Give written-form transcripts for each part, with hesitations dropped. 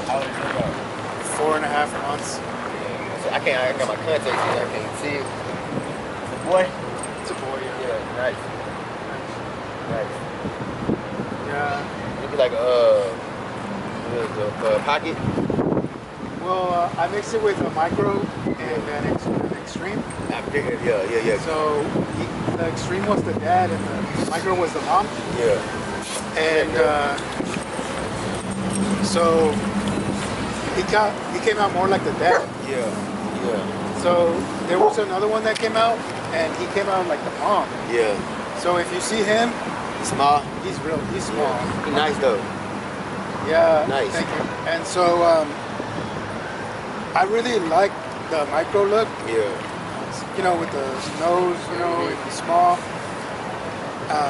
How old is your dog? 4.5 months. So I got my contacts in, I can't see it. The boy? It's a boy, yeah. Yeah, nice. Nice. Yeah. It'd be like a pocket. Well, I mixed it with a micro and an extreme. Yeah. So the extreme was the dad and the micro was the mom. Yeah. And so he came out more like the dad. Yeah. So there was another one that came out and he came out like the mom. Yeah. So if you see him, He's small. He's small. He's nice though. Yeah. Nice. Thank you. And so I really like the micro look. Yeah. You know, with the nose, you know, and small.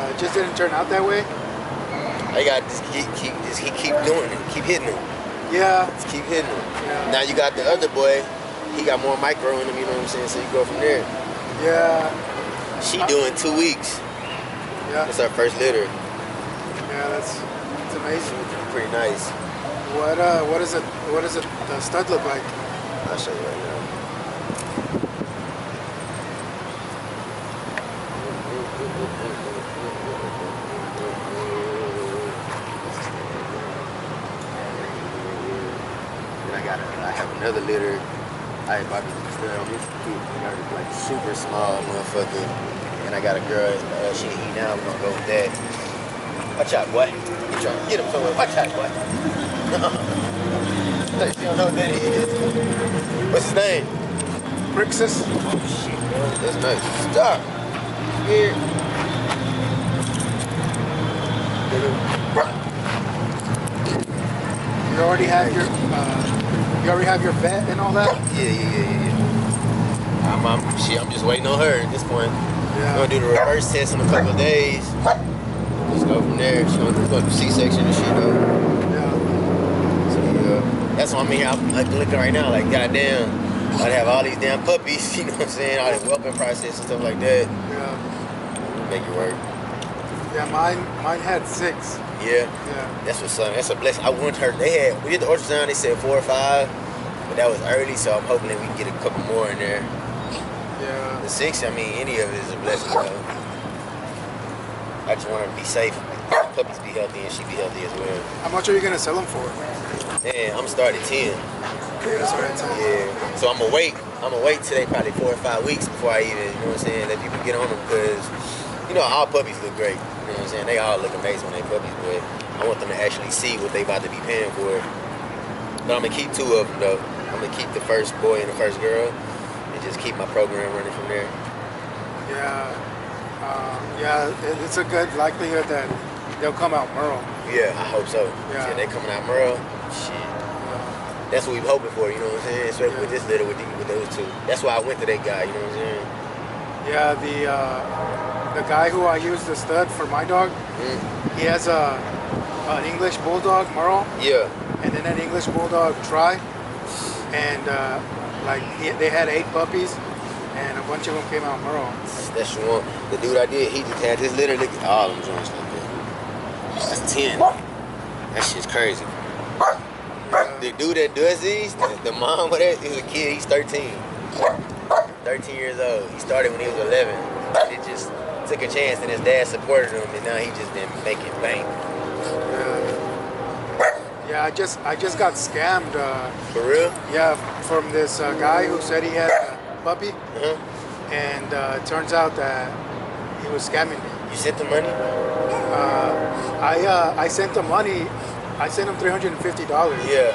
It just didn't turn out that way. I got just keep doing it, keep hitting him. Yeah. Just keep hitting him. Yeah. Now you got the other boy. He got more micro in him. You know what I'm saying? So you go from there. Yeah. She doing 2 weeks. Yeah. It's our first litter. Yeah, that's amazing. Pretty nice. What is it the stud look like? I'll show you right now. I have another litter. I bought this stud on this kid. Like super small motherfucker. And I got a girl, she can eat now, we're gonna go with that. Watch out, boy. You trying to get him somewhere. Watch out, boy. You don't know what that is. What's his name? Brixus. Oh shit, bro. That's nice. Stop. Here. You already have your vet and all that? Yeah. I'm just waiting on her at this point. Yeah. I'm gonna do the reverse test in a couple of days. Just go from there. She's gonna go to C-section and shit though. Yeah. So yeah, that's what I'm here. I'm like looking right now, like goddamn, I'd have all these damn puppies. You know what I'm saying? All the whelping process and stuff like that. Yeah. Make it work. Yeah, mine had 6. Yeah. Yeah. That's what's up. That's a blessing. I want her. We did the ultrasound. They said 4 or 5, but that was early, so I'm hoping that we can get a couple more in there. Yeah. The 6, I mean, any of it is a blessing, though. I just want her to be safe. Like, puppies be healthy and she be healthy as well. How much are you gonna sell them for? Man, I'm starting at 10. That's what I tell you. Yeah. So I'm gonna wait today probably 4 or 5 weeks before I even, you know what I'm saying, let people get on them, because, you know, all puppies look great. You know what I'm saying? They all look amazing when they puppies, but I want them to actually see what they about to be paying for. But I'm gonna keep 2 of them though. I'm gonna keep the first boy and the first girl, and just keep my program running from there. Yeah, it's a good likelihood that they'll come out Merle. Yeah, I hope so. Yeah. They coming out Merle. Shit. That's what we're hoping for, you know what I'm saying? Especially with this litter, with those 2. That's why I went to that guy, you know what I'm saying? Yeah, the guy who I used the stud for my dog, he has an English Bulldog, Merle. Yeah. And then an English Bulldog Tri. And they had 8 puppies, and a bunch of them came out Merle. That's the one. The dude I did, he just had this litter. Look at all them joints like that. That's 10. That shit's crazy. The dude that does these, the mom of that, is a kid. He's 13. 13 years old. He started when he was 11. It just took a chance, and his dad supported him, and now he just been making bank. Yeah, I just got scammed. For real? Yeah, from this guy who said he had a puppy, and it turns out that he was scamming me. You sent the money? I sent the money. I sent him $350. Yeah.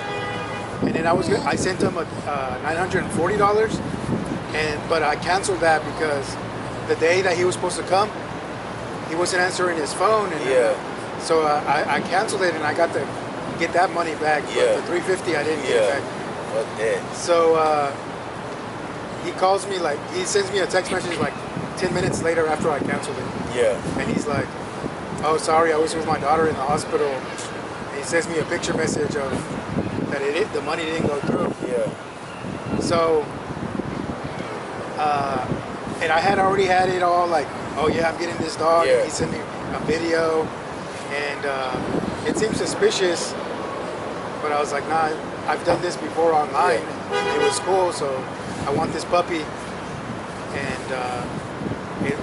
And then I sent him $940, but I canceled that because the day that he was supposed to come, he wasn't answering his phone, and so I canceled it, and I got to get that money back. Yeah. But the $350 I didn't get it back. Fuck that. So he calls me, like, he sends me a text message like 10 minutes later after I canceled it. Yeah. And he's like, "Oh, sorry, I was with my daughter in the hospital." And he sends me a picture message of that the money didn't go through. Yeah. So, and I had already had it all like, "Oh yeah, I'm getting this dog." Yeah. And he sent me a video, and it seems suspicious, but But I was like, nah, I've done this before online. It was cool, so I want this puppy. And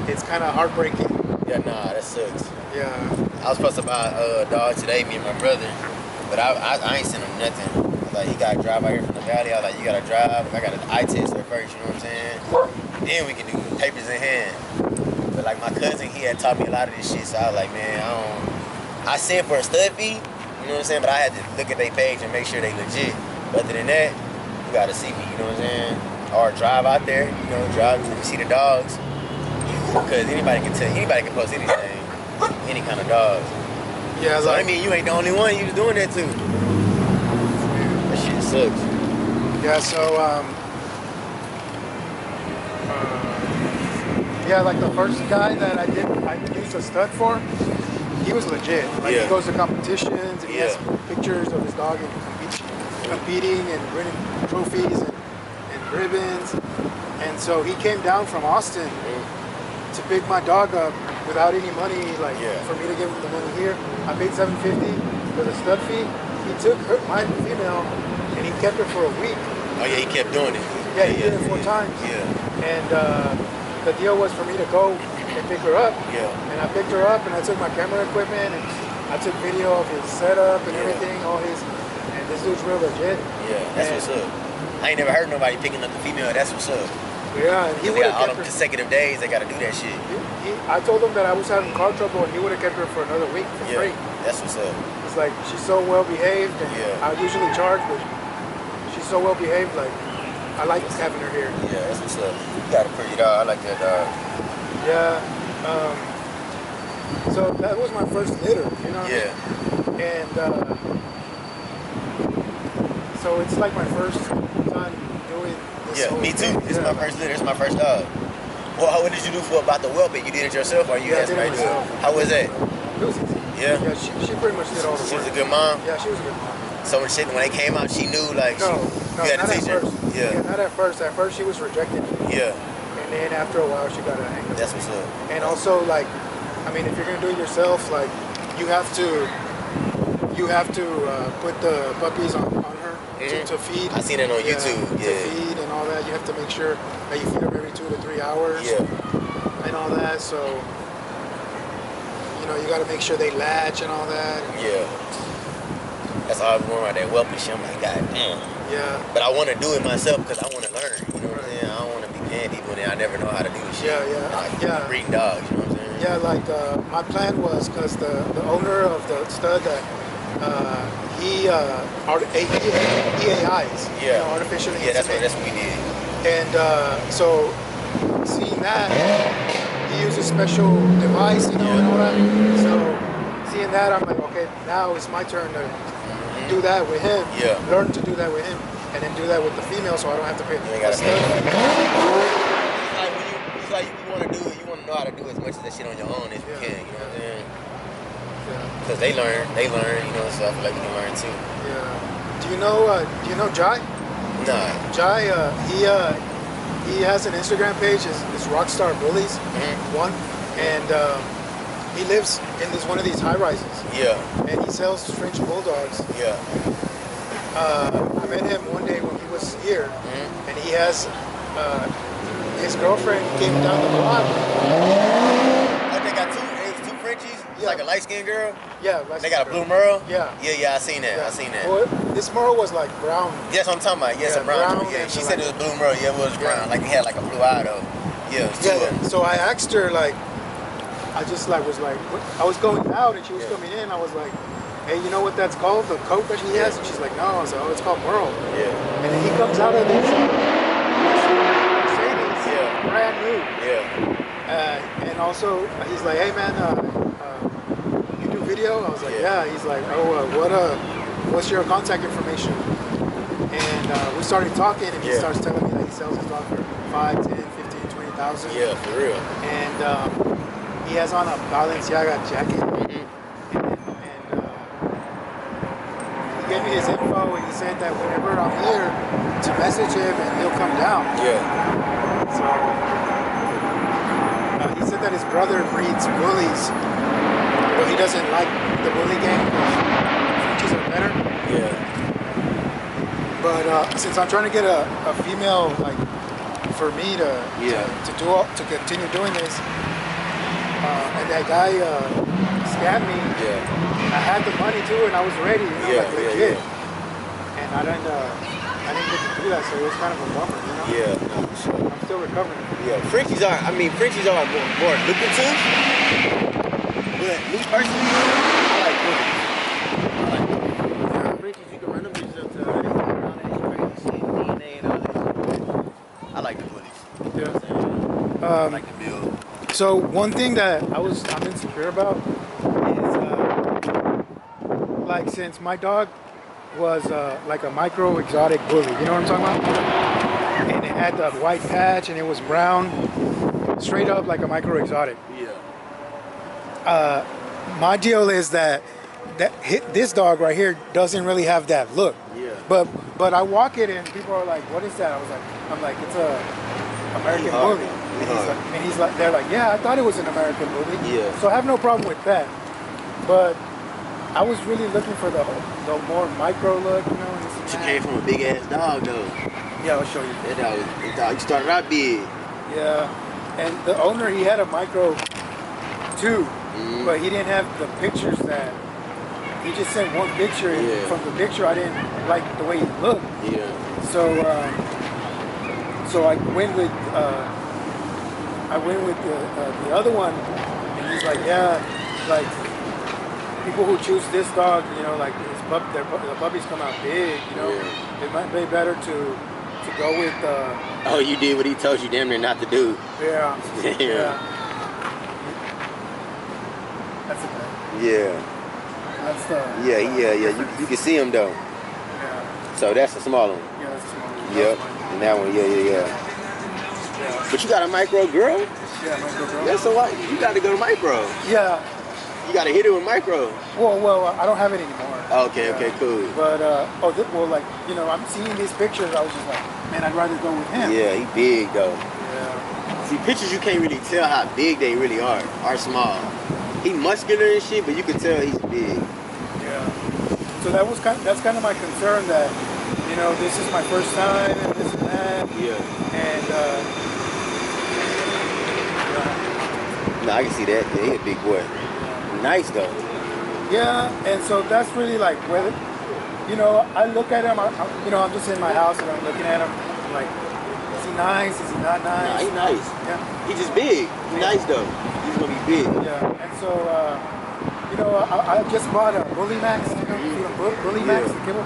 it's kind of heartbreaking. Yeah, nah, that sucks. Yeah. I was supposed to buy a dog today, me and my brother, but I ain't sent him nothing. Like, he gotta drive out here from the valley. I was like, you gotta drive. I gotta eye test her first, you know what I'm saying? Then we can do papers in hand. But like my cousin, he had taught me a lot of this shit, so I was like, man, I sent for a stud fee, you know what I'm saying? But I had to look at their page and make sure they legit. But other than that, you gotta see me, you know what I'm saying? Or drive out there, you know, drive and see the dogs. Because anybody can post anything, any kind of dogs. Yeah, so like, I mean, you ain't the only one, you was doing that too. That shit sucks. Yeah, so, yeah, like the first guy that I used a stud for, he was legit. Like he goes to competitions and he has pictures of his dog and competing and winning trophies and ribbons. And so he came down from Austin to pick my dog up without any money, like for me to give him the money here. I paid $750 for the stud fee. He took my female and he kept her for a week. Oh yeah, he kept doing it. Yeah, he did it 4 times. Yeah. And the deal was for me to go and pick her up. Yeah. And I picked her up and I took my camera equipment and I took video of his setup and everything, all his, and this dude's real legit. Yeah, that's what's up. I ain't never heard nobody picking up the female, that's what's up. Yeah, and he would have all them consecutive days, they gotta do that shit. I told him that I was having car trouble and he would have kept her for another week for free. That's what's up. It's like, she's so well behaved and I usually charge, but she's so well behaved, like, I like having her here. Yeah, that's what's up. You got a pretty dog, I like that dog. Yeah, so that was my first litter, you know? Yeah. And so it's like my first time doing this. Yeah, me too. This is my first litter, this is my first dog. Well, what did you do about the whelping? You did it yourself or you had somebody do it? How was that? It was easy. Yeah? Yeah, she pretty much did all the work. She was a good mom? Yeah, she was a good mom. So when they came out, she knew like you had to teach her? Yeah, not at first. At first she was rejected. Yeah. And then after a while she got a hang of it. That's what's up. And also like, I mean, if you're gonna do it yourself, like you have to put the puppies on her to feed. I seen it on YouTube. To feed and all that. You have to make sure that you feed them every 2 to 3 hours. Yeah. And all that. So you got to make sure they latch and all that. Yeah. That's all I was going about that whelping shit. I'm like, God damn. Yeah. But I want to do it myself because I want to learn. You know what I'm saying? I don't want to be paying people and I never know how to do this shit. Like, breeding dogs. You know what I'm saying? Yeah, like my plan was because the owner of the stud that he AIs, artificial insemination. Yeah, that's what we did. And so seeing that, he used a special device, and all that. So seeing that, I'm like, okay, now it's my turn to do that with him. Yeah. Learn to do that with him, and then do that with the female, so I don't have to pay. You ain't gotta pay. It's like you want to do it. You want to know how to do as much of that shit on your own as you can. You know what I'm saying? Because they learn, you know, so I feel like you can learn too. Yeah. Do you know Jai? Nah. Jai, he has an Instagram page, it's Rockstar Bullies, one, and he lives in one of these high rises. Yeah. And he sells French bulldogs. Yeah. I met him one day when he was here, and he has his girlfriend came down the block. Oh, they got two Frenchies? Yeah. Like a light-skinned girl? Yeah. They got a blue Merle? Yeah. Yeah, I seen that. Well, this Merle was like brown. Yes, I'm talking about. Yes, a brown. Yeah, she said it was blue Merle. Yeah, it was brown. Like he had like a blue eye though. Yeah, it was two of them. So I asked her, like, I just like was like, I was going out and she was coming in. I was like, hey, you know what that's called? The coat that he has? And she's like, no. I was like, oh, it's called Merle. Yeah. And then he comes out of this Mercedes, brand new. Yeah. And also, he's like, hey man, you do video? I was like, yeah. He's like, oh, what's your contact information? And we started talking, and he starts telling me that he sells his dog for 5, 10, 15, 20,000. Yeah, for real. And he has on a Balenciaga jacket. He gave me his info, and he said that whenever I'm here, to message him, and he'll come down. Yeah. So he said that his brother breeds bullies, but he doesn't like the bully game because Frenchies are better. Yeah. But since I'm trying to get a female, like, for me to continue doing this, and that guy scammed me. Yeah. I had the money too, and I was ready. You know, like legit. And I didn't get to do that, so it was kind of a bummer. You know. Yeah. No, for sure. I'm still recovering. Yeah. Frenchies are more lucrative. But me personally, I like bullies. Frenchies, you can run them bitches up to $100 and all that crazy shit, DNA and all that shit. I like the bullies. You know what I'm saying? I like the build. So one thing that I'm insecure about is like, since my dog was like a micro exotic bully, you know what I'm talking about? And it had the white patch and it was brown, straight up like a micro exotic. Yeah. My deal is that this dog right here doesn't really have that look. Yeah. But I walk it and people are like, "What is that?" I'm like, it's a American bully. And he's like, they're like, "Yeah, I thought it was an American bully." Yeah. So I have no problem with that. But I was really looking for the more micro look, you know. And She came from a big ass dog though. Yeah, I'll show you. That dog, you started out big. Yeah. And the owner, he had a micro too, but he didn't have the pictures that. He just sent one picture, and from the picture I didn't like the way he looked. Yeah. So I went with the other one, and he's like, yeah, like people who choose this dog, you know, like the puppies come out big, you know, it might be better to go with. Oh, you did what he told you damn near not to do. Yeah. Yeah. That's okay. Yeah. That's the. Yeah. You can see him though. Yeah. So that's a small one. Yeah, that's a small one. Yep. And that one, yeah. But you got a micro girl? Yeah, micro girl. Yeah, so why you got to go to micro? Yeah. You got to hit it with micro. Well, I don't have it anymore. Okay, cool. But like, you know, I'm seeing these pictures. I was just like, man, I'd rather go with him. Yeah, he big though. Yeah. See, pictures you can't really tell how big they really are small. He muscular and shit, but you can tell he's big. Yeah. So that's kind of my concern, that, you know, this is my first time and this and that. Yeah. And no, I can see that. Yeah, he a big boy. Nice though. yeah, and so that's really like whether, you know, I look at him. I'm just in my house and I'm looking at him. I'm like, is he nice? Is he not nice? Nah, he nice. Yeah. He just big. He nice though. He's gonna be big. Yeah, and so, you know, I just bought a Bully Max, you know, Bully Max, the kibble,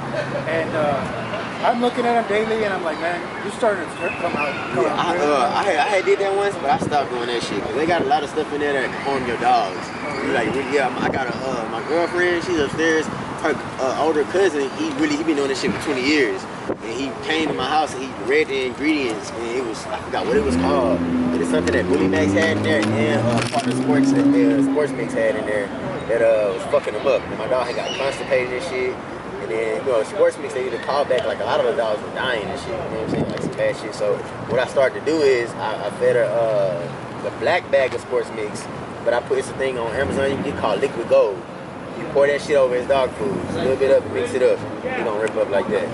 and I'm looking at him daily, and I'm like, man, you're starting to come out. I did that once, but I stopped doing that shit because they got a lot of stuff in there that can harm your dogs. Like, yeah, I got my girlfriend, she's upstairs. Her older cousin, he been doing this shit for 20 years. And he came to my house and he read the ingredients, and it was, I forgot what it was called, but it's something that Bully Max had in there, and part of the sports mix had in there that was fucking him up. And my dog had got constipated and shit. And then, you know, sports mix, they either call back, like a lot of the dogs were dying and shit, you know what I'm saying, like some bad shit. So what I started to do is I fed her the black bag of sports mix, but I put this thing on Amazon you can get called Liquid Gold. You pour that shit over his dog food, just a little bit up, mix it up, he gonna rip up like that.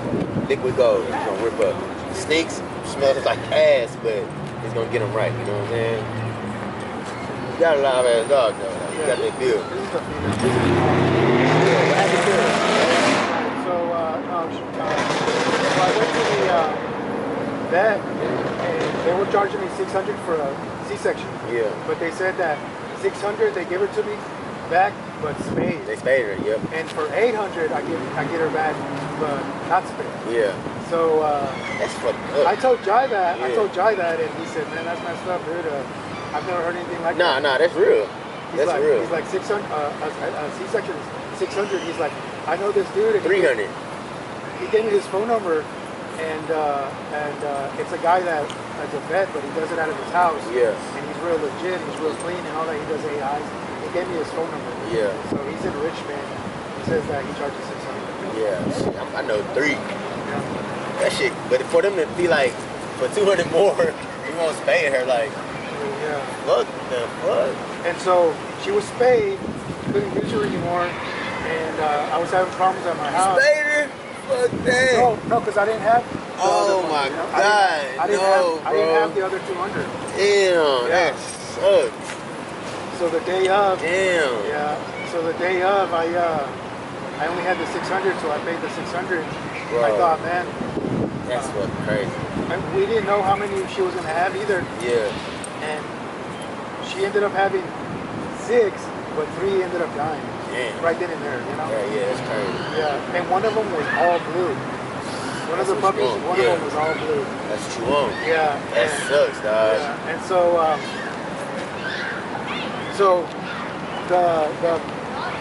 Liquid Gold, he's gonna rip up. Stinks, smells like ass, but it's gonna get him right, you know what I'm saying? You got a live ass dog though, like, you got that build. Yeah, what happened to it? So I went to the vet, and they were charging me $600 for a C-section. Yeah. But they said that $600 they give it to me back, but spayed. They spayed her, yep. And for $800 I get her back, but not spayed. Yeah. So that's fucked up. I told Jai that. Yeah. I told Jai that, and he said, "Man, that's messed up, dude. I've never heard anything like that." Nah, that's real. That's real. He's like 600. A C-section is 600. He's like, I know this dude. And 300. He gave me his phone number, and it's a guy that's a vet, but he does it out of his house. Yeah. And he's real legit. He's real clean and all that. He does AIs. He gave me his phone number. Yeah. So he's in Richmond. He says that he charges $600. Yeah. Shit, I know 3. Yeah. That shit. But for them to be like, for 200 more, we won't spay her. Like, Yeah. what the fuck? And so she was spayed, couldn't use her anymore, and I was having problems at my house. Spayed her? Fuck fuck that? No, because I didn't have. Oh my God! I didn't have the other 200. Damn, that sucks. So the day of. Damn. Yeah. So the day of, I only had the 600, so I paid the 600. Bro, I thought, man, that's fucking crazy. And we didn't know how many she was gonna have either. Yeah. And she ended up having 6, but 3 ended up dying. Damn. Right then and there, you know. Yeah, that's crazy. Yeah. And one of them was all blue. One of the puppies, one of them was all blue. That's what you want. Yeah. That sucks, dog. Yeah. And so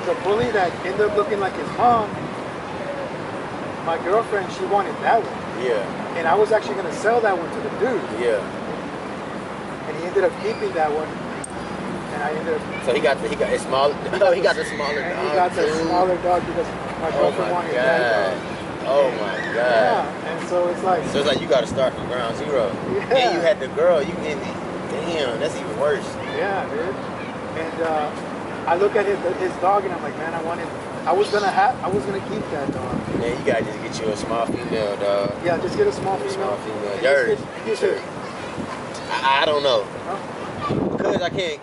the bully that ended up looking like his mom, my girlfriend, she wanted that one. Yeah. And I was actually gonna sell that one to the dude. Yeah. And he ended up keeping that one. And I ended up. So he got a smaller. Oh, he got the smaller and dog. He got the too. smaller dog because my girlfriend wanted that dog. Oh my God. Yeah. And so it's like. So it's like you got to start from ground zero. Yeah. And you had the girl. You can. Damn, that's even worse. Yeah, dude. And I look at his dog and I'm like, man, I was gonna keep that dog. Man, you gotta just get you a small female, dog. Yeah, just get a small female. Small female. Yours. Sure. I don't know. Huh? Because I can't.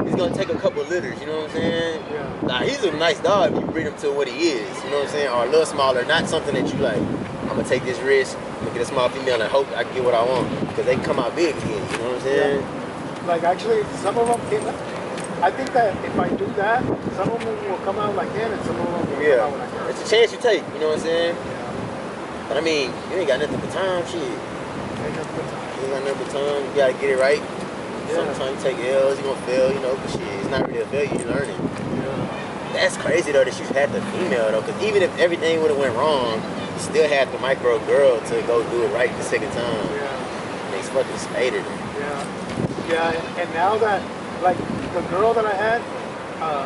He's gonna take a couple of litters. You know what I'm saying? Yeah. Nah, he's a nice dog if you breed him to what he is. You know what I'm saying? Or a little smaller, not something that you like. I'm gonna take this risk. I'm gonna get a small female and hope I can get what I want. Because they can come out big again. You know what I'm saying? Yeah. Like actually, some of them came. I think that if I do that, some of them will come out like him, and some of them will come out like her. It's a chance you take. You know what I'm saying? Yeah. But I mean, you ain't got nothing but time, shit. Ain't nothing but time. You ain't got nothing but time. You gotta get it right. Yeah. Sometimes you take L's, you gonna fail, you know, but shit, it's not really a failure, you're learning. Yeah. That's crazy though that you had the female though, because even if everything would have went wrong, you still had the micro girl to go do it right the second time. Yeah. They fucking spaded her. Yeah. Yeah. And now that, like, the girl that I had,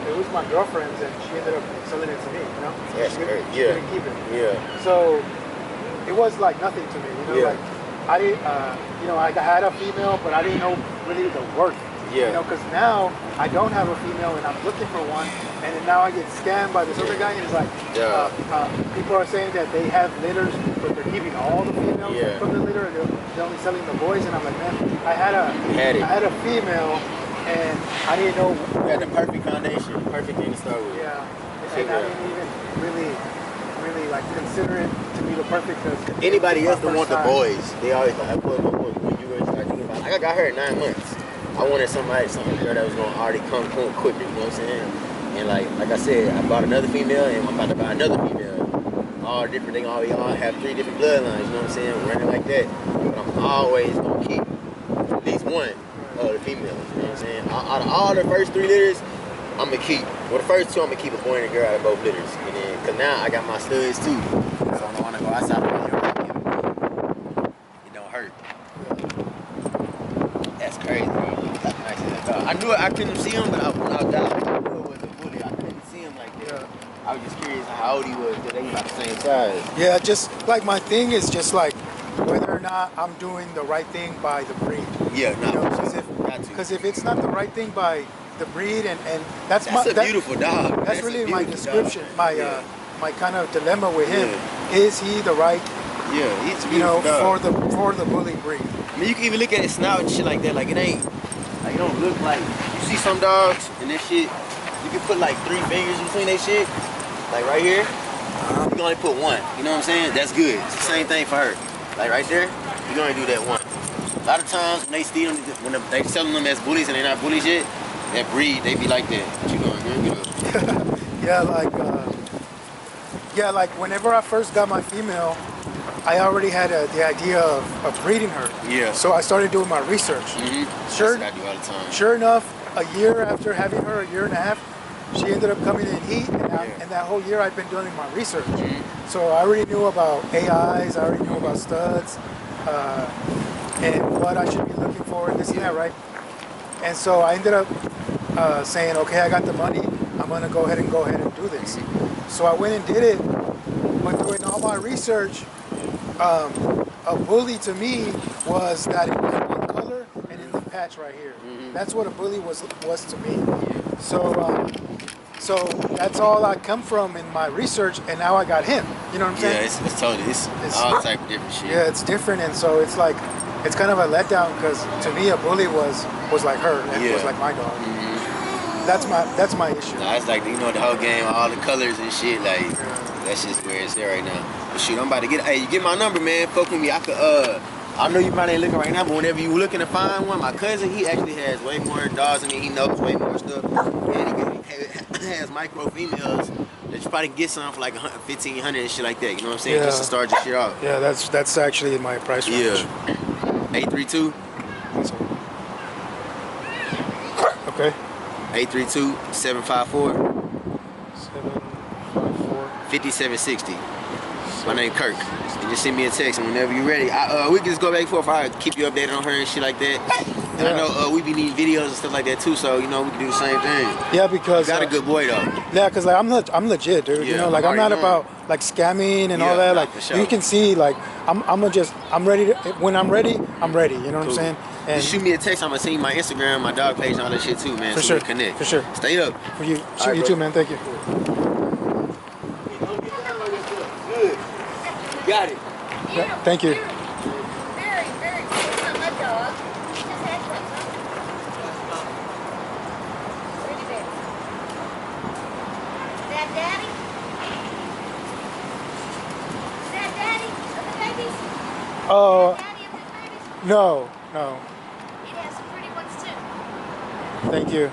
it was my girlfriend's, and she ended up selling it to me, you know? That's great. She Yeah. didn't keep it. Yeah. So it was like nothing to me, you know? Yeah. Like, I didn't, you know, I had a female, but I didn't know really the worth. Yeah. You know, because now I don't have a female and I'm looking for one, and then now I get scammed by this other guy, and it's like, people are saying that they have litters, but they're keeping all the females from the litter, and they're only selling the boys, and I'm like, man, I had a female, and I didn't know. You had the perfect foundation, perfect thing to start with. Yeah. And I didn't even really like consider it to be the perfect. Cause anybody else don't want the boys. They always like, I put my boys. When you really start thinking about, like, I got her at 9 months. I wanted some girl that was gonna already come quicker. You know what I'm saying? And like I said, I bought another female, and I'm about to buy another female. All different. They all have 3 different bloodlines. You know what I'm saying? Running like that. But I'm always gonna keep at least one of the females. You know what I'm saying? Out of all the first 3 litters, I'm gonna keep. Well, the first 2 I'm gonna keep a boy and a girl out of both litters. And then, cause now I got my studs too. So I don't wanna go outside of it. It don't hurt. That's crazy, bro. I knew I couldn't see him, but when I was down, I knew it was a bully. I couldn't see him like that. I was just curious how old he was, because they were about the same size. Yeah, just like my thing is just like whether or not I'm doing the right thing by the breed. Yeah, no. Because if it's not the right thing by the breed, and that's a beautiful dog. That's really my description, my kind of dilemma with him. Is he the right? Yeah, he's a beautiful dog. for the bully breed. I mean, you can even look at his snout and shit like that. Like, it ain't, like, it don't look like, you see some dogs and that shit, you can put like 3 fingers between that shit, like right here. You can only put 1. You know what I'm saying? That's good. It's the same thing for her. Like right there, you can only do that 1. A lot of times when they steal them, when they selling them as bullies and they're not bullies yet, that breed, they be like that. What you doing, girl? Yeah, like whenever I first got my female, I already had the idea of breeding her. Yeah. So I started doing my research. Mm-hmm. Sure. That's what I do all the time. Sure enough, a year after having her, a year and a half, she ended up coming in heat, and that whole year I've been doing my research. Mm-hmm. So I already knew about AIs, I already knew about studs, and what I should be looking for, and this and that, right? And so I ended up saying, okay, I got the money, I'm gonna go ahead and do this. Mm-hmm. So I went and did it, but doing all my research, a bully to me was that it was one color and in the patch right here. Mm-hmm. That's what a bully was to me. So So that's all I come from in my research, and now I got him. You know what I'm saying? Yeah, it's totally, it's all type of different shit. Yeah, it's different, and so it's like, it's kind of a letdown because to me a bully was like her, and was like my dog. That's my issue. Nah, it's like, you know, the whole game, all the colors and shit, like, that's just where it's at right now. But shoot, I'm about to get, hey, you get my number, man, fuck with me. I could, I know you probably ain't looking right now, but whenever you looking to find one, my cousin, he actually has way more dogs than me. He knows way more stuff. And he has micro females that you probably can get some for like $1,500 and shit like that. You know what I'm saying? Yeah. Just to start your shit off. Yeah, that's actually my price range. Yeah. 832. Okay. 832-754. 754. 5760. My name Kirk. You just send me a text, and whenever you're ready, we can just go back and forth. I keep you updated on her and shit like that. And I know we be needing videos and stuff like that too, so you know we can do the same thing. Yeah, because got a good boy though. Yeah, because like I'm legit, dude. Yeah, you know, like I'm not about like scamming and all that. Like you can see, like I'm ready to, when I'm ready, I'm ready. You know what I'm saying? And just shoot me a text. I'm gonna send you my Instagram, my dog page, and all that shit too, man. For so sure. We connect. For sure. Stay up. For you. Shoot right, you too, man. Thank you. Good. Got it. Yeah, thank you. Very, very good. It's not my dog. He just had some. Pretty big. Is that Daddy? Is that Daddy of the babies? Oh, Daddy of the babies? no. It has some pretty ones too. Thank you.